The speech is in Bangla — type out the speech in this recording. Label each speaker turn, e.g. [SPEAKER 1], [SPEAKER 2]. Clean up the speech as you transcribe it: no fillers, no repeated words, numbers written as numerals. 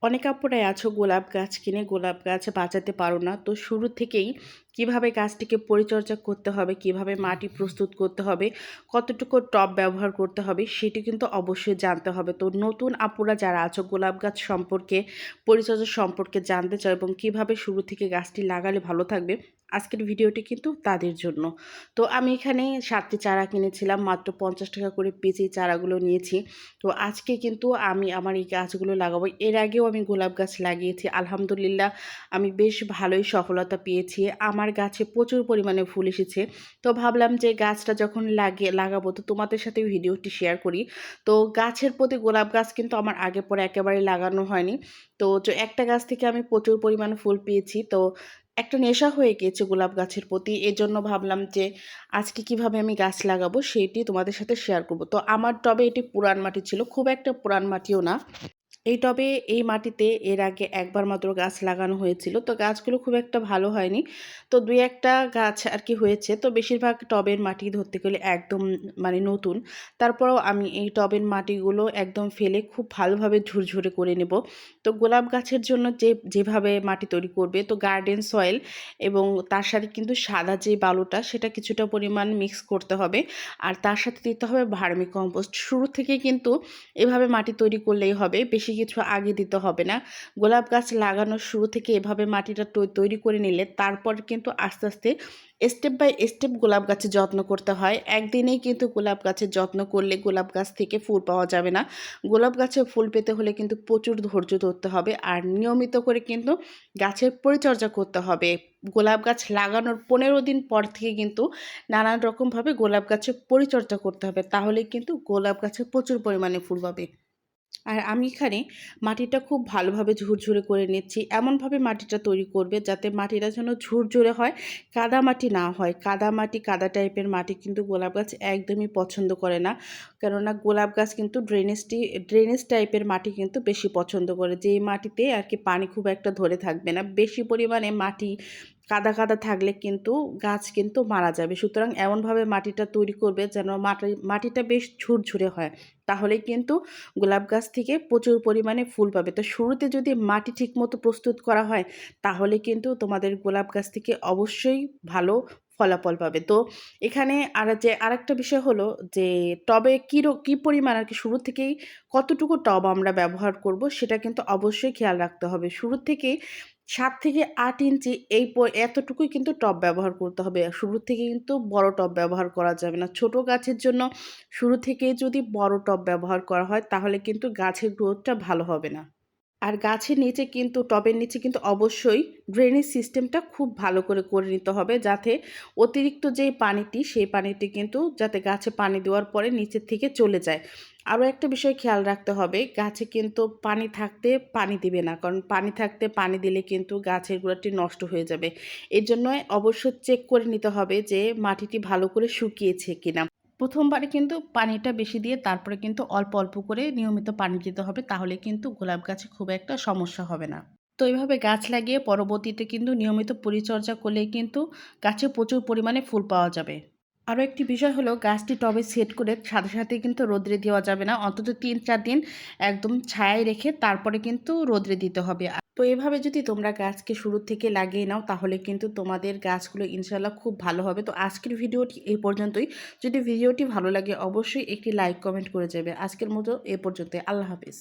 [SPEAKER 1] অনেক আপুরাই আছো গোলাপ গাছ কিনে গোলাপ গাছ বাঁচাতে পারো না। তো শুরু থেকেই কিভাবে গাছটিকে পরিচর্যা করতে হবে, কিভাবে মাটি প্রস্তুত করতে হবে, কতটুকু টব ব্যবহার করতে হবে সেটি কিন্তু অবশ্যই জানতে হবে। তো নতুন আপুরা যারা আছো গোলাপ গাছ সম্পর্কে, পরিচর্যা সম্পর্কে জানতে চাও এবং কিভাবে শুরু থেকে গাছটি লাগালে ভালো থাকবে, আজকের ভিডিওটি কিন্তু তাদের জন্য। তো আমি এখানে 7টি চারা কিনেছিলাম, মাত্র 50 টাকা করে পিস এই চারাগুলো নিয়েছি। তো আজকে কিন্তু আমি আমার এই গাছগুলো লাগাবো। এর আগেও আমি গোলাপ গাছ লাগিয়েছি, আলহামদুলিল্লাহ আমি বেশ ভালোই সফলতা পেয়েছি। আমার গাছে প্রচুর পরিমাণে ফুল এসেছে। তো ভাবলাম যে গাছটা যখন লাগাবো তো তোমাদের সাথে ভিডিওটি শেয়ার করি। তো গাছের প্রতি গোলাপ গাছ কিন্তু আমার আগে পরে একেবারে লাগানো হয়নি। তো একটা গাছ থেকে আমি প্রচুর পরিমাণে ফুল পেয়েছি। তো একটা নেশা হয়ে গিয়েছে গোলাপ গাছের প্রতি। এজন্য ভাবলাম যে আজকে কিভাবে আমি গাছ লাগাবো সেটি তোমাদের সাথে শেয়ার করব। তো আমার টবে এটি পুরান মাটি ছিল, খুব একটা পুরান মাটিও না। এই টবে এই মাটিতে এর আগে একবার মাত্র গাছ লাগানো হয়েছিল। তো গাছগুলো খুব একটা ভালো হয়নি। তো ২-১টা গাছ আর কি হয়েছে। তো বেশিরভাগ টবের মাটি ধরতে গেলে একদম মানে নতুন। তারপরেও আমি এই টবের মাটিগুলো একদম ফেলে খুব ভালোভাবে ঝুরঝুরে করে নেব। তো গোলাপ গাছের জন্য যেভাবে মাটি তৈরি করবে, তো গার্ডেন সয়েল এবং তার সাথে কিন্তু সাদা যে বালুটা সেটা কিছুটা পরিমাণ মিক্স করতে হবে। আর তার সাথে দিতে হবে ভার্মি কম্পোস্ট। শুরু থেকে কিন্তু এভাবে মাটি তৈরি করলেই হবে, বেশি কিছু আগে দিতে হবে না। গোলাপ গাছ লাগানোর শুরু থেকে এভাবে মাটিটা তৈরি করে নিলে তারপর কিন্তু আস্তে আস্তে স্টেপ বাই স্টেপ গোলাপ গাছের যত্ন করতে হয়। একদিনেই কিন্তু গোলাপ গাছের যত্ন করলে গোলাপ গাছ থেকে ফুল পাওয়া যাবে না। গোলাপ গাছে ফুল পেতে হলে কিন্তু প্রচুর ধৈর্য ধরতে হবে আর নিয়মিত করে কিন্তু গাছের পরিচর্যা করতে হবে। গোলাপ গাছ লাগানোর 15 দিন পর থেকে কিন্তু নানান রকমভাবে গোলাপ গাছের পরিচর্যা করতে হবে, তাহলেই কিন্তু গোলাপ গাছে প্রচুর পরিমাণে ফুল পাবে। আর আমি এখানে মাটিটা খুব ভালোভাবে ঝুরঝুরে করে নিচ্ছি। এমনভাবে মাটিটা তৈরি করবে যাতে মাটিটা যেন ঝুরঝুরে হয়, কাদা মাটি না হয়। কাদা মাটি, কাদা টাইপের মাটি কিন্তু গোলাপ গাছ একদমই পছন্দ করে না। কেননা গোলাপ গাছ কিন্তু ড্রেনেজ টাইপের মাটি কিন্তু বেশি পছন্দ করে, যেই মাটিতে আর কি পানি খুব একটা ধরে থাকবে না। বেশি পরিমাণে মাটি কাদা কাদা থাকলে কিন্তু গাছ কিন্তু মারা যাবে। সুতরাং এমনভাবে মাটিটা তৈরি করবে যেন মাটিটা বেশ ঝুরঝুরে হয়, তাহলেই কিন্তু গোলাপ গাছ থেকে প্রচুর পরিমাণে ফুল পাবে। তো শুরুতে যদি মাটি ঠিকমতো প্রস্তুত করা হয় তাহলে কিন্তু তোমাদের গোলাপ গাছ থেকে অবশ্যই ভালো ফলাফল পাবে। তো এখানে আরেকটা বিষয় হলো যে টবে কী পরিমাণ আর কি শুরু থেকেই কতটুকু টব আমরা ব্যবহার করব সেটা কিন্তু অবশ্যই খেয়াল রাখতে হবে। শুরু থেকেই ৭ থেকে ৮ ইঞ্চি এতটুকুই কিন্তু টব ব্যবহার করতে হবে। শুরু থেকে কিন্তু বড় টব ব্যবহার করা যাবে না। ছোট গাছের জন্য শুরু থেকেই যদি বড় টব ব্যবহার করা হয় তাহলে কিন্তু গাছের গ্রোথটা ভালো হবে না। আর গাছের নিচে কিন্তু টবের নিচে কিন্তু অবশ্যই ড্রেনেজ সিস্টেমটা খুব ভালো করে নিতে হবে, যাতে অতিরিক্ত যেই পানিটি সেই পানিটি কিন্তু যাতে গাছে পানি দেওয়ার পরে নিচের থেকে চলে যায়। আরও একটা বিষয় খেয়াল রাখতে হবে, গাছে কিন্তু পানি থাকতে পানি দিবে না, কারণ পানি থাকতে পানি দিলে কিন্তু গাছের গোড়াটি নষ্ট হয়ে যাবে। এর জন্য অবশ্যই চেক করে নিতে হবে যে মাটিটি ভালো করে শুকিয়েছে কিনা। প্রথমবারে কিন্তু পানিটা বেশি দিয়ে তারপরে কিন্তু অল্প অল্প করে নিয়মিত পানি দিতে হবে, তাহলে কিন্তু গোলাপ গাছে খুব একটা সমস্যা হবে না। তো এইভাবে গাছ লাগিয়ে পরবর্তীতে কিন্তু নিয়মিত পরিচর্যা করলেই কিন্তু গাছে প্রচুর পরিমাণে ফুল পাওয়া যাবে। আরও একটি বিষয় হলো, গাছটি টবে সেট করে সাথে সাথে কিন্তু রোদরে দেওয়া যাবে না, অন্তত ৩-৪ দিন একদম ছায়ায় রেখে তারপরে কিন্তু রোদরে দিতে হবে। তো এভাবে যদি তোমরা গাছকে শুরু থেকে লাগিয়ে নাও তাহলে কিন্তু তোমাদের গাছগুলো ইনশাল্লাহ খুব ভালো হবে। তো আজকের ভিডিওটি এই পর্যন্তই। যদি ভিডিওটি ভালো লাগে অবশ্যই একটি লাইক কমেন্ট করে যাবে। আজকের মতো এ পর্যন্তই। আল্লাহ হাফিজ।